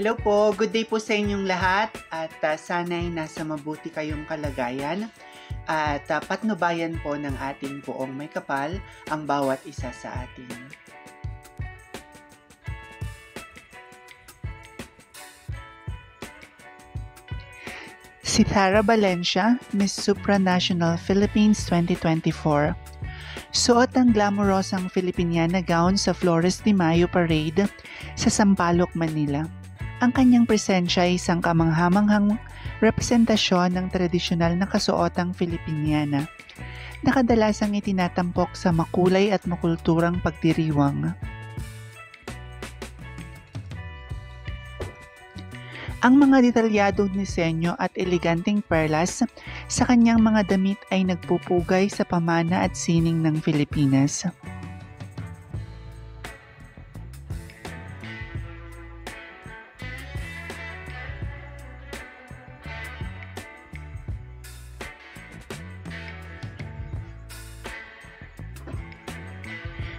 Hello po, good day po sa inyong lahat at sana'y nasa mabuti kayong kalagayan at patnubayan po ng ating poong may kapal ang bawat isa sa atin. Si Tara Valencia, Miss Supranational Philippines 2024. Suot ang glamorosang Filipiniana gown sa Flores de Mayo Parade sa Sampaloc, Manila. Ang kanyang presensya ay isang kamanghamanghang representasyon ng tradisyonal na kasuotang Filipiniana na kadalasang itinatampok sa makulay at makulturang pagdiriwang. Ang mga detalyadong disenyo at eleganteng perlas sa kanyang mga damit ay nagpupugay sa pamana at sining ng Pilipinas.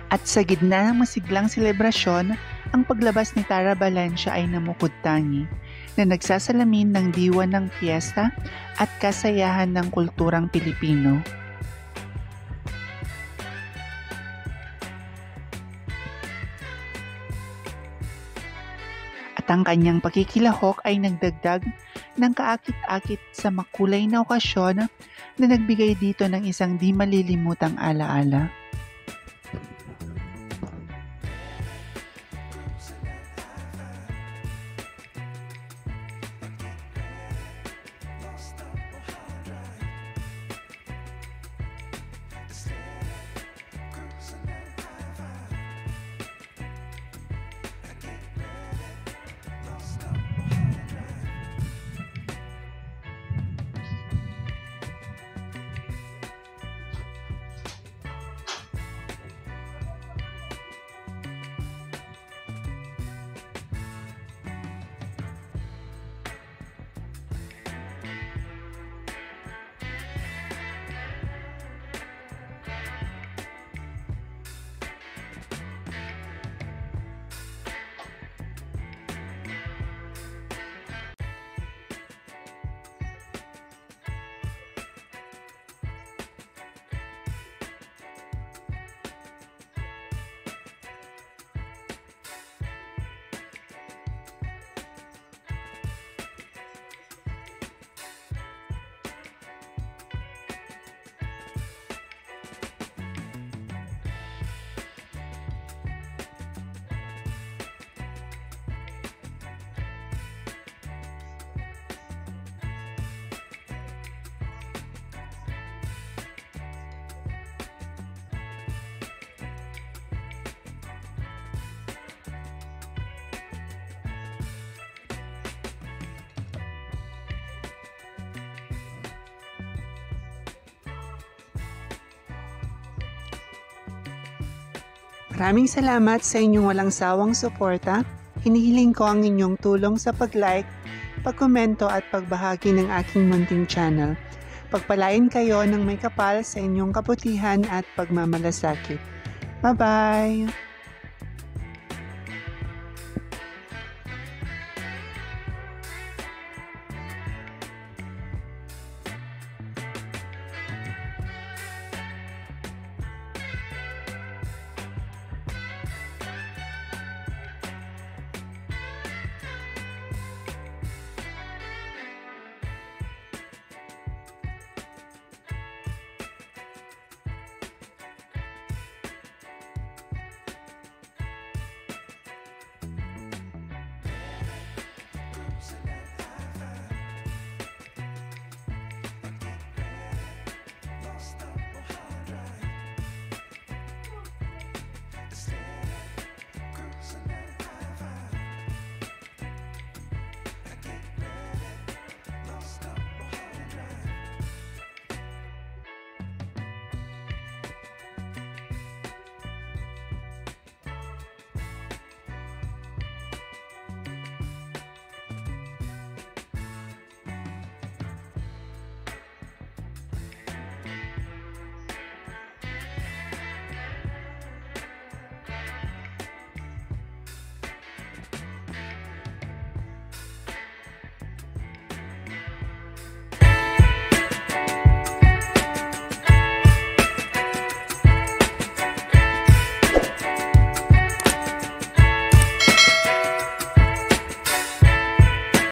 At sa gitna ng masiglang selebrasyon, ang paglabas ni Tara Valencia ay namukod-tangi na nagsasalamin ng diwa ng piyesta at kasayahan ng kulturang Pilipino. At ang kanyang pakikilahok ay nagdagdag ng kaakit-akit sa makulay na okasyon na nagbigay dito ng isang di malilimutang alaala. Maraming salamat sa inyong walang sawang suporta. Hinihiling ko ang inyong tulong sa pag-like, pag-komento at pagbahagi ng aking munting channel. Pagpalain kayo ng may kapal sa inyong kabutihan at pagmamalasakit. Bye-bye!